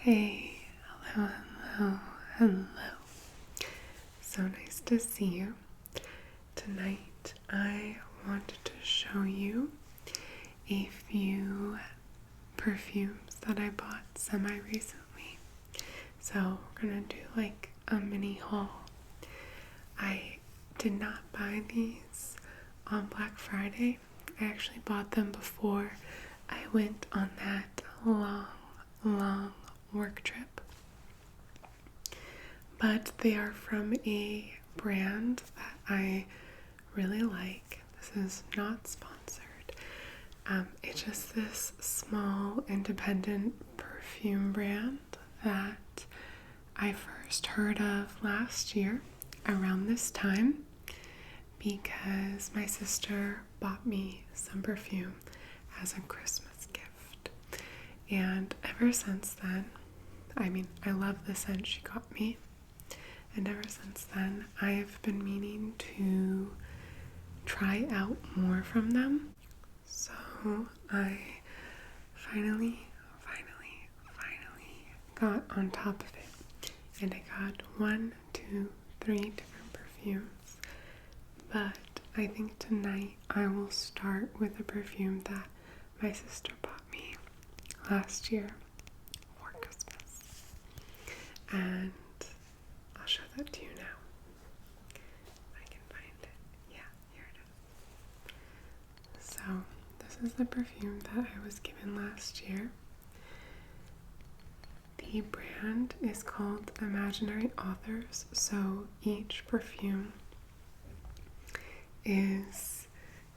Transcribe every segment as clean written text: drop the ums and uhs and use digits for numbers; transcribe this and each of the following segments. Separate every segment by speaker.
Speaker 1: Hey, hello, hello, hello. So nice to see you. Tonight I wanted to show you a few perfumes that I bought semi-recently. So we're gonna do like a mini haul. I did not buy these on Black Friday. I actually bought them before I went on that long work trip. But they are from a brand that I really like. This is not sponsored. It's just this small independent perfume brand that I first heard of last year around this time because my sister bought me some perfume as a Christmas gift. And ever since then, I love the scent she got me. And ever since then, I've been meaning to try out more from them. So I finally got on top of it. And I got 1, 2, 3 different perfumes. But I think tonight I will start with a perfume that my sister bought me last year for Christmas. And I'll show that to you now. If I can find it. Yeah, here it is. So, this is the perfume that I was given last year. The brand is called Imaginary Authors. So, each perfume is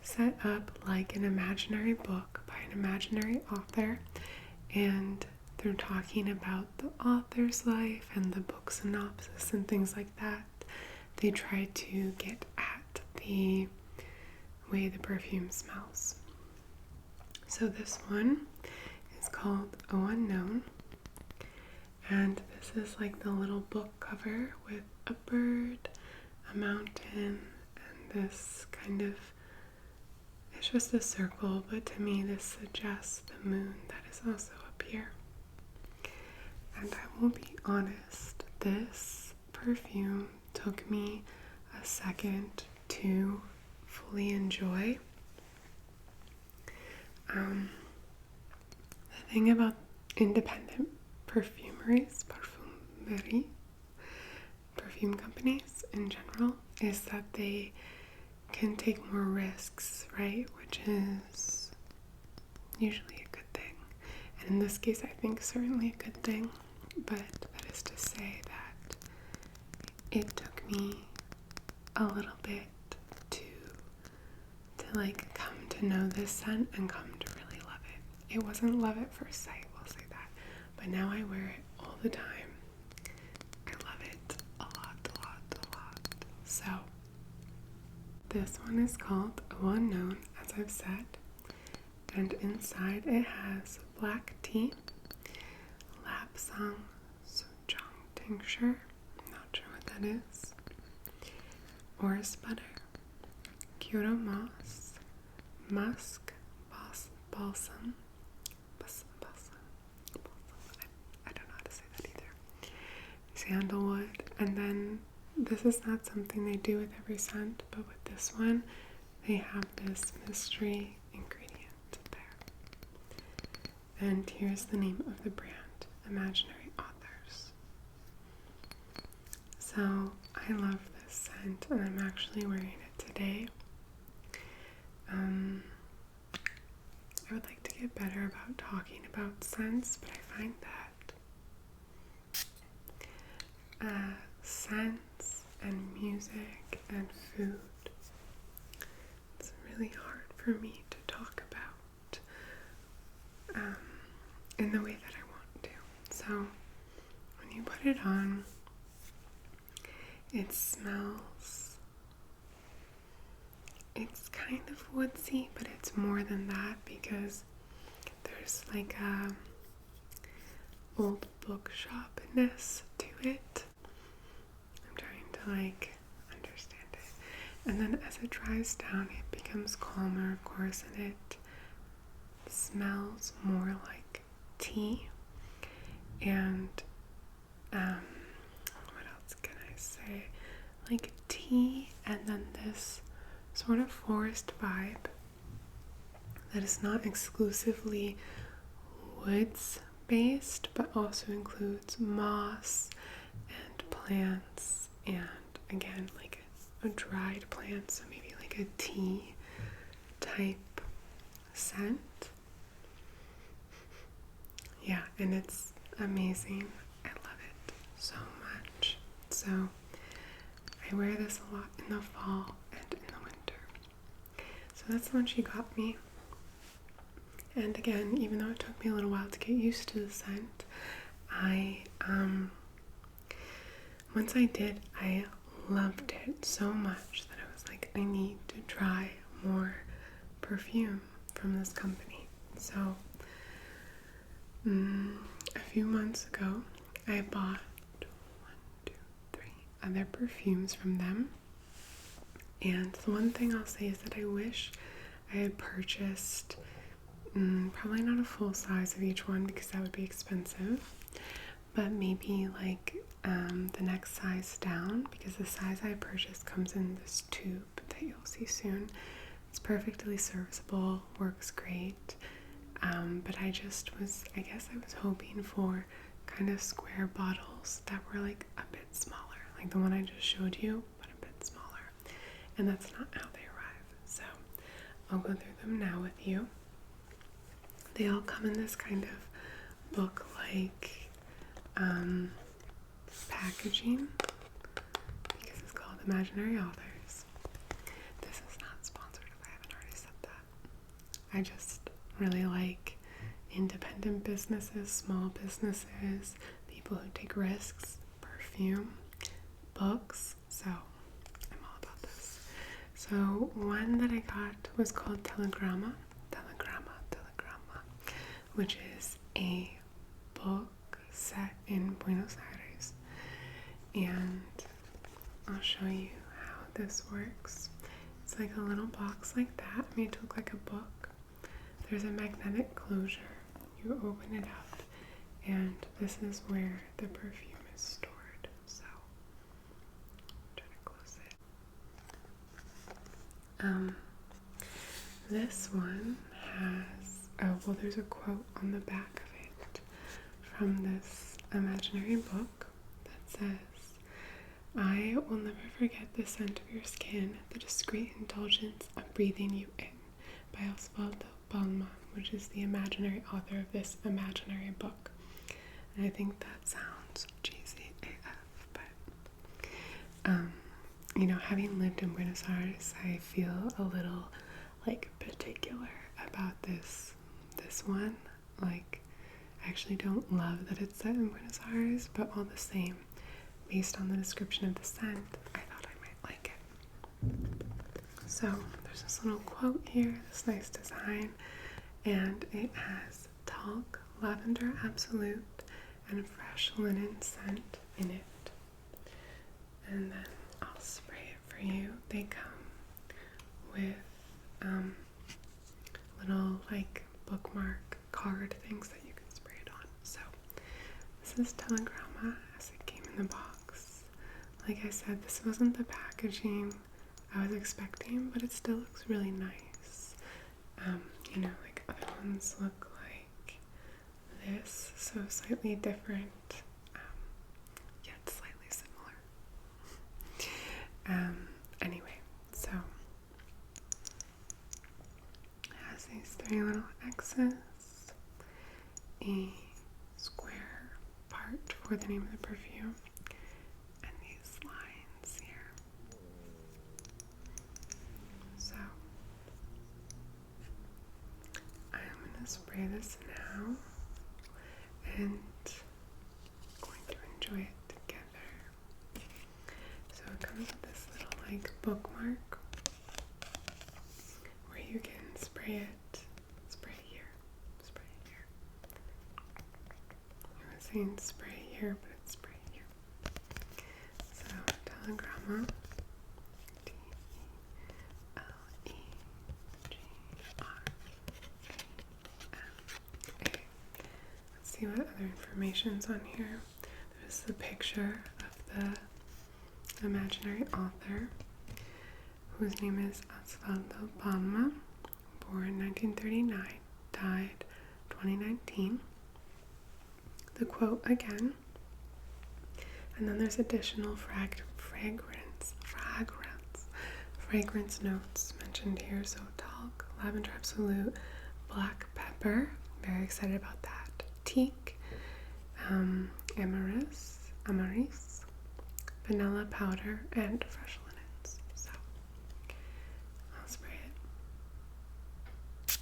Speaker 1: set up like an imaginary book by an imaginary author, and they're talking about the author's life and the book synopsis and things like that. They try to get at the way the perfume smells. So this one is called Oh Unknown, and this is like the little book cover with a bird, a mountain, and this kind of, it's just a circle, but to me this suggests the moon that is also up here. And I will be honest, this perfume took me a second to fully enjoy. The thing about independent perfume companies in general, is that they can take more risks, right? Which is usually a good thing. And in this case, I think certainly a good thing. But that is to say that it took me a little bit to like come to know this scent and come to really love it. It wasn't love at first sight, we'll say that. But now I wear it all the time. I love it a lot. So, this one is called Oh Unknown, as I've said. And inside it has black tea, Lapsang Soochong tincture, I'm not sure what that is, orris butter, Kyoto moss, musk, balsam, I don't know how to say that either, sandalwood, and then this is not something they do with every scent, but with this one, they have this mystery ingredient there. And here's the name of the brand, Imaginary Authors. So I love this scent, and I'm actually wearing it today. I would like to get better about talking about scents, but I find that scents and music and food, it's really hard for me to talk about in the way that I want to. So when you put it on, it smells, it's kind of woodsy, but it's more than that because there's like a old bookshopness to it. I'm trying to like understand it. And then as it dries down, it becomes calmer, of course, and it smells more like tea. and what else can I say? Like tea, and then this sort of forest vibe that is not exclusively woods based, but also includes moss and plants, and again, like a dried plant, so maybe like a tea type scent. Yeah, and it's amazing. I love it so much. So I wear this a lot in the fall and in the winter. So that's the one she got me. And again, even though it took me a little while to get used to the scent, once I did, I loved it so much that I was like, I need to try more perfume from this company. So a few months ago, I bought 3 other perfumes from them. And the one thing I'll say is that I wish I had purchased probably not a full size of each one, because that would be expensive, but maybe like the next size down, because the size I purchased comes in this tube that you'll see soon. It's perfectly serviceable, works great, but I guess I was hoping for kind of square bottles that were like a bit smaller, like the one I just showed you, but a bit smaller, and that's not how they arrive. So I'll go through them now with you. They all come in this kind of book-like packaging, because it's called Imaginary Authors. This is not sponsored if I haven't already said that. I just really like independent businesses, small businesses, people who take risks, perfume, books, so I'm all about this. So one that I got was called Telegramma, which is a book set in Buenos Aires, and I'll show you how this works. It's like a little box like that, made to look like a book. There's a magnetic closure. You open it up, and this is where the perfume is stored. So I'm trying to close it. This one has, there's a quote on the back of it from this imaginary book that says, "I will never forget the scent of your skin, the discreet indulgence of breathing you in," by Osvaldo Balma, which is the imaginary author of this imaginary book. And I think that sounds cheesy AF, but having lived in Buenos Aires, I feel a little like particular about this one. Like, I actually don't love that it's set in Buenos Aires, but all the same, based on the description of the scent, I thought I might like it. So there's this little quote here, this nice design, and it has talc, lavender absolute, and fresh linen scent in it. And then I'll spray it for you. They come with little like bookmark card things that you can spray it on. So this is Telegramma as it came in the box. Like I said, this wasn't the packaging I was expecting, but it still looks really nice. Like other ones look like this, so slightly different, yet slightly similar. Anyway, so it has these 3 little X's, a square part for the name of the perfume, and these lines here. So I'm going to spray this now and going to enjoy it together. So it comes with this little like bookmark where you can spray here. I was saying spray here, but it's spray here. So Telegramma, Telegramma. Let's see what other information's on here. There's the picture of the imaginary author, whose name is Osvaldo Palma, born 1939, died 2019. The quote again, and then there's additional fragrance notes mentioned here. So talc, lavender absolute, black pepper, very excited about that, teak, amaris, vanilla powder, and fresh linens. So I'll spray it.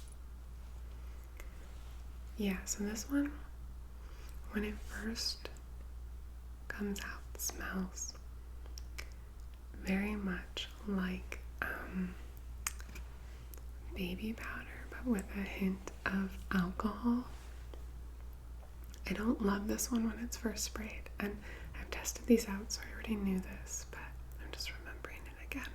Speaker 1: Yeah, so this one, when it first comes out, smells very much like baby powder, but with a hint of alcohol. I don't love this one when it's first sprayed, and I've tested these out, so I already knew this, but I'm just remembering it again.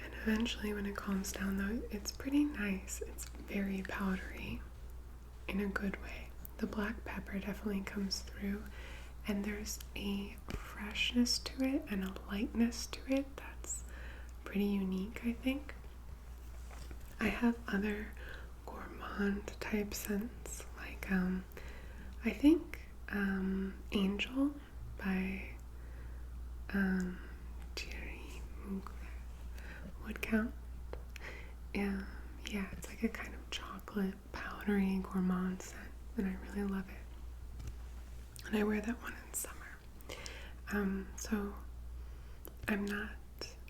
Speaker 1: And eventually, when it calms down, though, it's pretty nice. It's very powdery in a good way. The black pepper definitely comes through, and there's a freshness to it and a lightness to it that's pretty unique, I think. I have other gourmand type scents, like I think Angel by Thierry Mugler would count. Yeah, it's like a kind of chocolate powdery gourmand scent, and I really love it. And I wear that one in summer. So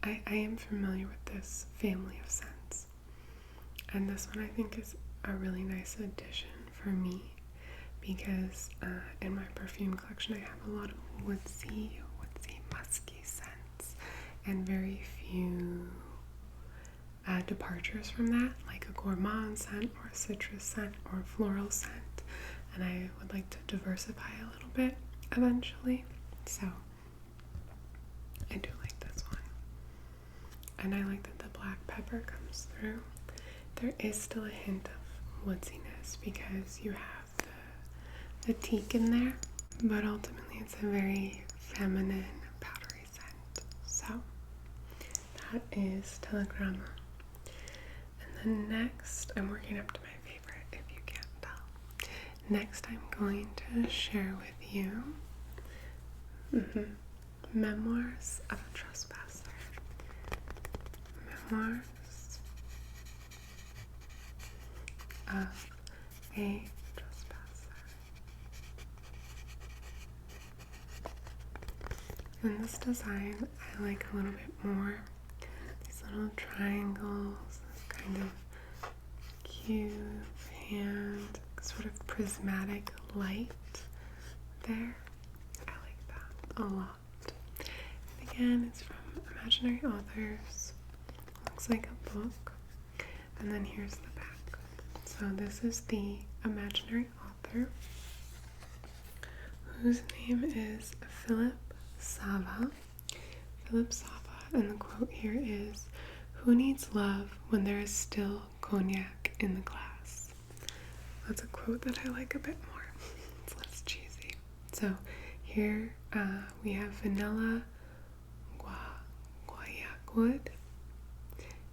Speaker 1: I am familiar with this family of scents. And this one I think is a really nice addition for me because in my perfume collection I have a lot of woodsy, musky scents and very few departures from that, like a gourmand scent or a citrus scent or a floral scent. And I would like to diversify a little bit eventually. So I do like this one. And I like that the black pepper comes through. There is still a hint of woodsiness because you have the teak in there, but ultimately it's a very feminine, powdery scent. So that is Telegrama. And then next, I'm working up to my favorite, if you can't tell. Next, I'm going to share with you Memoirs of a Trespasser. Memoirs of a Trespasser. In this design, I like a little bit more these little triangles, this kind of cube hand, sort of prismatic light there. I like that a lot. And again, it's from Imaginary Authors. Looks like a book. And then here's the back. So this is the imaginary author, whose name is Philip Sava. And the quote here is, "Who needs love when there is still cognac in the glass?" That's a quote that I like a bit more. It's less cheesy. So here we have vanilla, guaiac wood,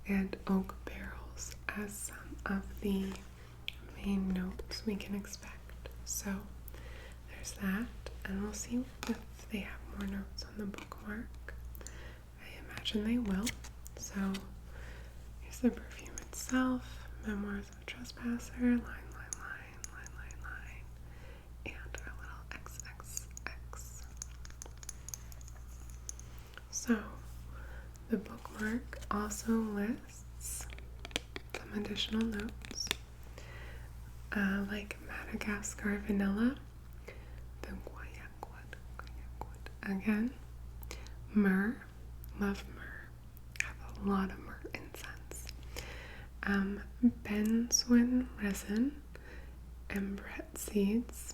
Speaker 1: and oak barrels as some of the main notes we can expect. So there's that, and we'll see if they have more notes on the bookmark. I imagine they will. So here's the perfume itself, Memoirs of a Trespasser, line, and our little XXX. So the bookmark also lists some additional notes, like Madagascar vanilla, the guaiac wood, again, myrrh, love myrrh, have a lot of myrrh incense, benzoin resin, embret seeds,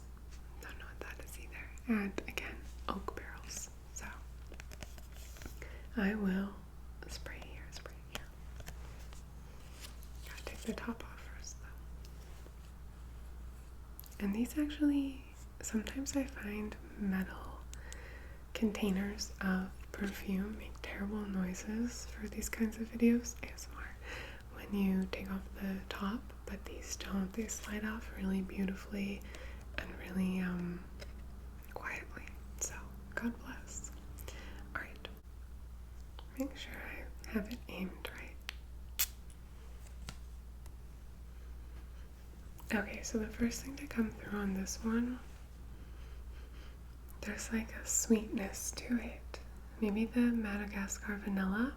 Speaker 1: don't know what that is either, and again, oak barrels. So I will spray here. Gotta take the top off first though. And these actually, sometimes I find metal containers of perfume make terrible noises for these kinds of videos, ASMR, when you take off the top, but these don't. They slide off really beautifully and really quietly. So, God bless. Alright. Make sure I have it aimed right. Okay, so the first thing to come through on this one, there's like a sweetness to it. Maybe the Madagascar vanilla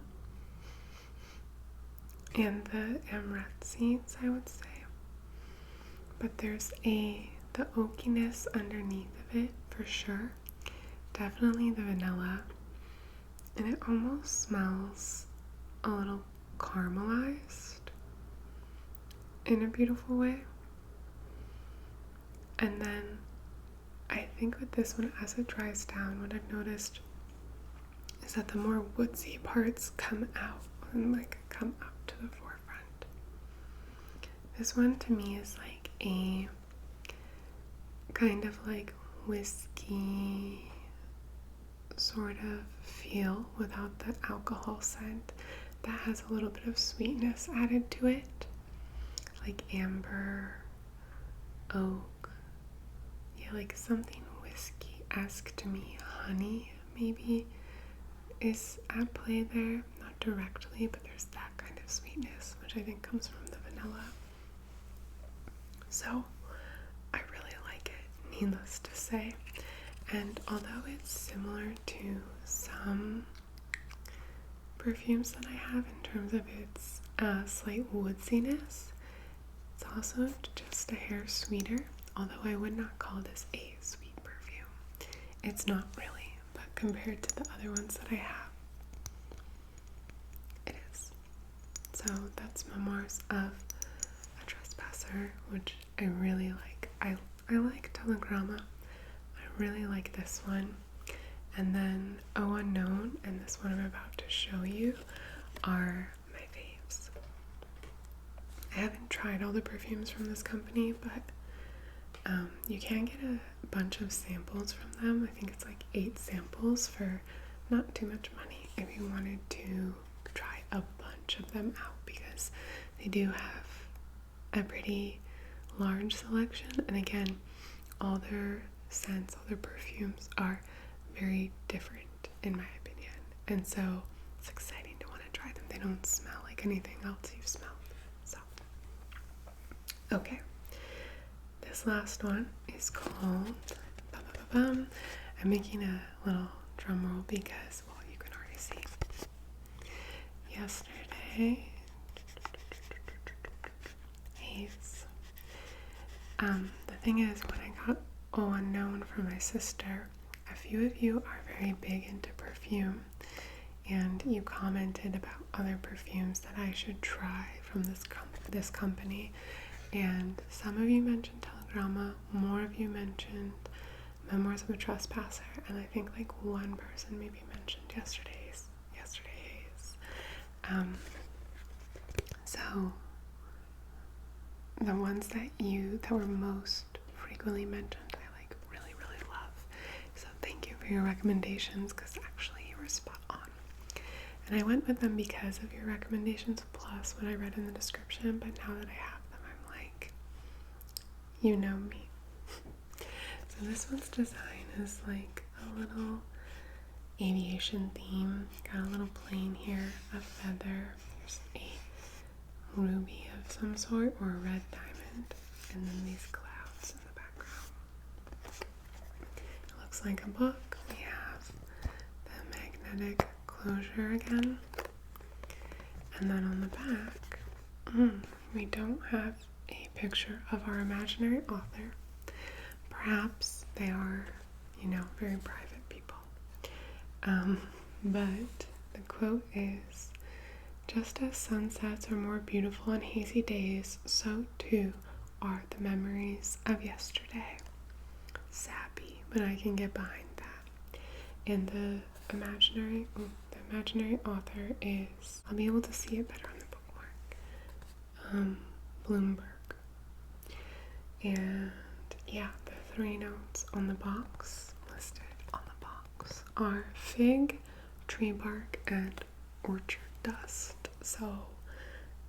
Speaker 1: and the amaranth seeds, I would say. But there's the oakiness underneath of it for sure. Definitely the vanilla. And it almost smells a little caramelized in a beautiful way. And then I think with this one, as it dries down, what I've noticed is that the more woodsy parts come out and like come up to the forefront. This one to me is like a kind of like whiskey sort of feel without the alcohol scent that has a little bit of sweetness added to it, like amber, oak, yeah, like something whiskey-esque to me. Honey maybe is at play there, not directly, but there's that kind of sweetness, which I think comes from the vanilla. So I really like it, needless to say. And although it's similar to some perfumes that I have in terms of its slight woodsiness, it's also just a hair sweeter, although I would not call this a sweet perfume. It's not really, but compared to the other ones that I have, it is. So that's Memoirs of a Trespasser, which I really like. I like Telegrama. I really like this one. And then Oh Unknown and this one I'm about to show you are my faves. I haven't tried all the perfumes from this company, but you can get a bunch of samples from them. I think it's like 8 samples for not too much money if you wanted to try a bunch of them out, because they do have a pretty large selection. And again, all their scents, all their perfumes are very different in my opinion, and so it's exciting to want to try them. They don't smell like anything else you've smelled. So okay, this last one is called I'm making a little drum roll because, well, you can already see. Yesterday, Haze. The thing is, when I got Oh Unknown from my sister, a few of you are very big into perfume, and you commented about other perfumes that I should try from this company. And some of you mentioned Telegrama, more of you mentioned Memoirs of a Trespasser, and I think like one person maybe mentioned yesterday's. So the ones that were most frequently mentioned, I like really love. So thank you for your recommendations, because actually you were spot on. And I went with them because of your recommendations, plus what I read in the description. But now that I have them, I'm like, you know me. So this one's design is like a little aviation theme. Got a little plane here, a feather. There's a ruby of some sort, or a red diamond, and then these clouds in the background. It looks like a book. We have the magnetic closure again, and then on the back, we don't have a picture of our imaginary author. Perhaps they are, very private people. But the quote is, "Just as sunsets are more beautiful on hazy days, so too are the memories of yesterday." Sappy, but I can get behind that. And the imaginary author is, I'll be able to see it better on the bookmark, Bloomberg. And yeah, the 3 notes on the box, listed on the box, are fig, tree bark, and orchard dust. So,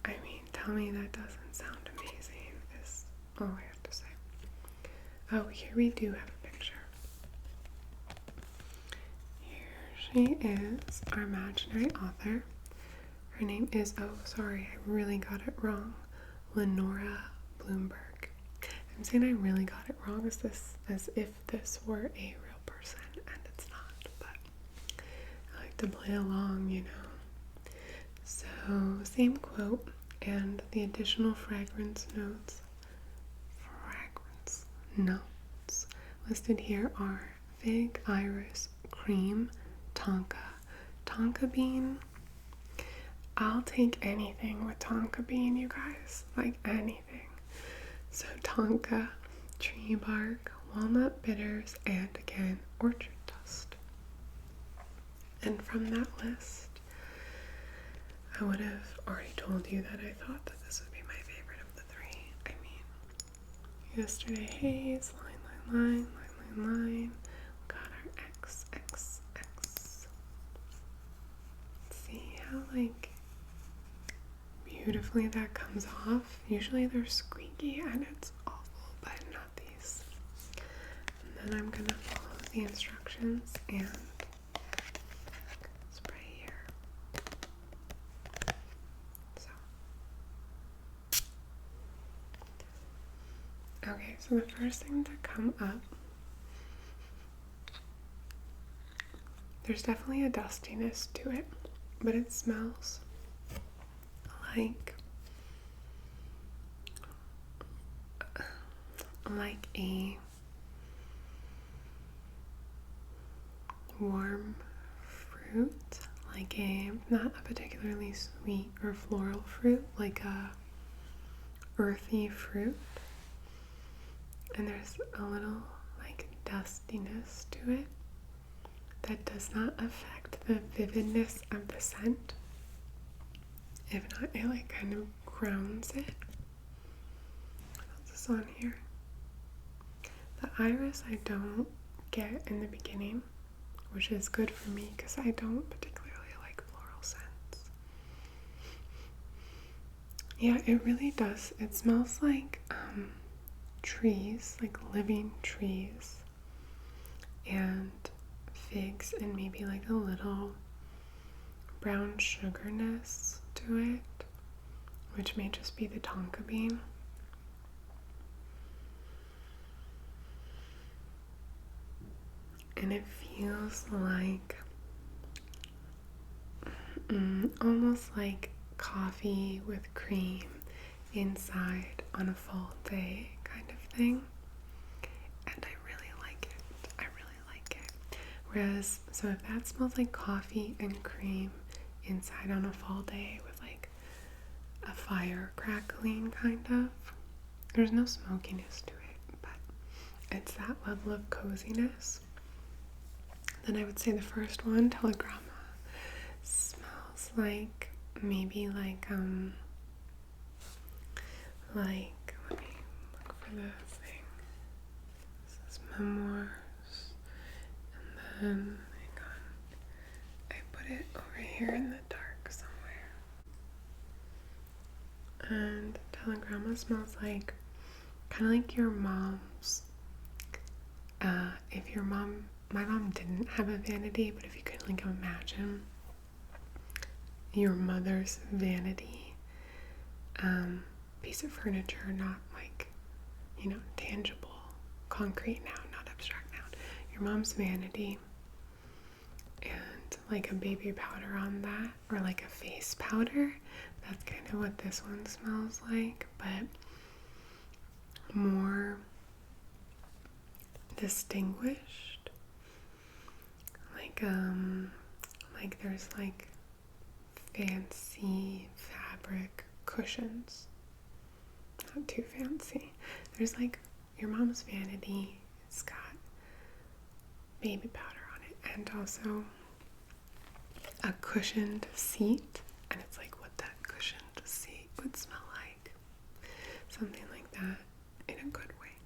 Speaker 1: I mean, tell me that doesn't sound amazing, is all I have to say. Oh, here we do have a picture. Here she is, our imaginary author. Her name is, oh, sorry, I really got it wrong, Lenora Bloomberg. I'm saying I really got it wrong as if this were a real person, and it's not, but I like to play along, you know. So, same quote, and the additional fragrance notes listed here are fig, iris, cream, tonka bean. I'll take anything with tonka bean, you guys, like anything. So tonka, tree bark, walnut bitters, and again, orchard dust. And from that list, I would have already told you that I thought that this would be my favorite of the 3. I mean, Yesterday Haze, line. Got our XXX. See how, like, beautifully that comes off. Usually they're squeaky and it's awful, but not these. And then I'm gonna follow the instructions and spray here. Okay, so the first thing to come up, there's definitely a dustiness to it, but it smells like a warm fruit, like not a particularly sweet or floral fruit, like a earthy fruit. And there's a little like dustiness to it that does not affect the vividness of the scent. If not, it like kind of grounds it. What else is on here? The iris I don't get in the beginning, which is good for me because I don't particularly like floral scents. Yeah, it really does. It smells like trees, like living trees, and figs, and maybe like a little brown sugarness to it, which may just be the tonka bean. And it feels like almost like coffee with cream inside on a fall day kind of thing. And I really like it. Whereas, so if that smells like coffee and cream inside on a fall day with like a fire crackling kind of, there's no smokiness to it, but it's that level of coziness. Then I would say the first one, Telegrama, smells like maybe like let me look for the thing. This is Memoirs, and then hang on, I put it over here in the dark somewhere. And Telegrama smells like kind of like your mom's. If your mom, my mom didn't have a vanity, but if you could like imagine your mother's vanity, piece of furniture, not like, you know, tangible, concrete noun, not abstract noun, your mom's vanity, and like a baby powder on that, or like a face powder, that's kind of what this one smells like, but more distinguished, like there's like fancy fabric cushions, not too fancy. There's like your mom's vanity, it's got baby powder on it, and also a cushioned seat, and it's like what that cushioned seat would smell like, something like that in a good way.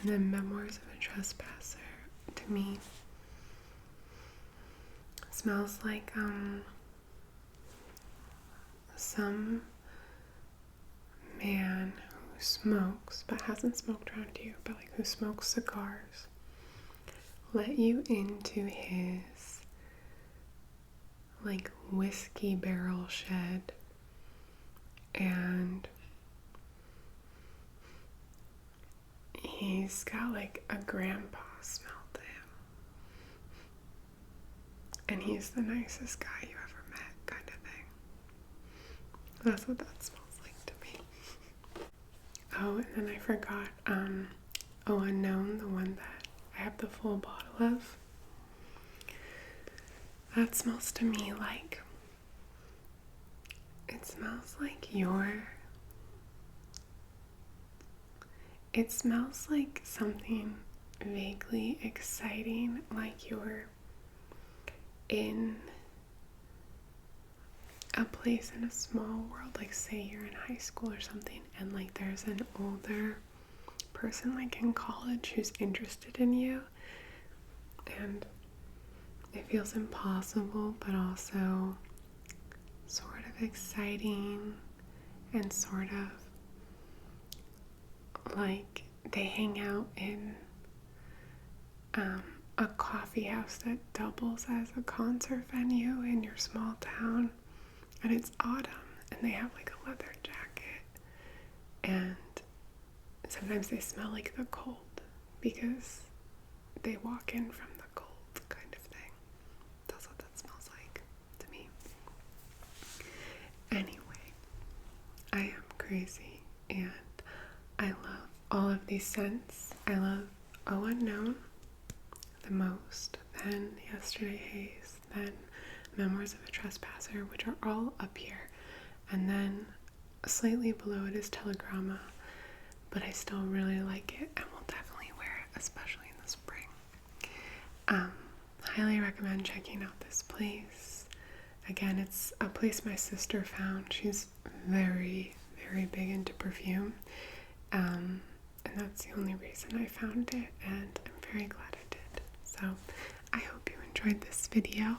Speaker 1: And then Memoirs of a Trespasser, to me, smells like some man who smokes but hasn't smoked around you, but like who smokes cigars, let you into his like whiskey barrel shed, and he's got like a grandpa smell to him, and he's the nicest guy you ever met, kind of thing. That's what that smells like to me. Oh, and then I forgot, Oh Unknown, the one that I have the full bottle of. That smells to me like, it smells like it smells like something vaguely exciting, like you're in a place in a small world, like say you're in high school or something, and like there's an older person like in college who's interested in you, and it feels impossible but also sort of exciting, and sort of like they hang out in a coffee house that doubles as a concert venue in your small town, and it's autumn, and they have like a leather jacket, and sometimes they smell like the cold because they walk in from the cold, kind of thing. That's what that smells like to me. Anyway, I am crazy, and I love all of these scents. I love Oh Unknown the most, then Yesterday Haze, then Memoirs of a Trespasser, which are all up here, and then slightly below it is Telegramma, but I still really like it and will definitely wear it, especially in the spring. Highly recommend checking out this place. Again, it's a place my sister found. She's very, very big into perfume, and that's the only reason I found it, and I'm very glad I did. So I hope you enjoyed this video.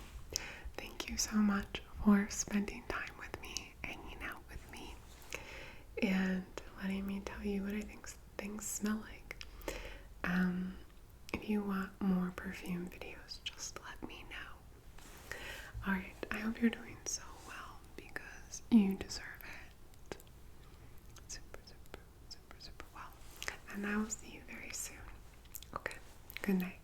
Speaker 1: Thank you so much for spending time with me, hanging out with me, and letting me tell you what I think things smell like. If you want more perfume videos, just let me know. Alright, I hope you're doing so well, because you deserve it. Super, super, super, super well. And I will see you very soon. Okay, good night.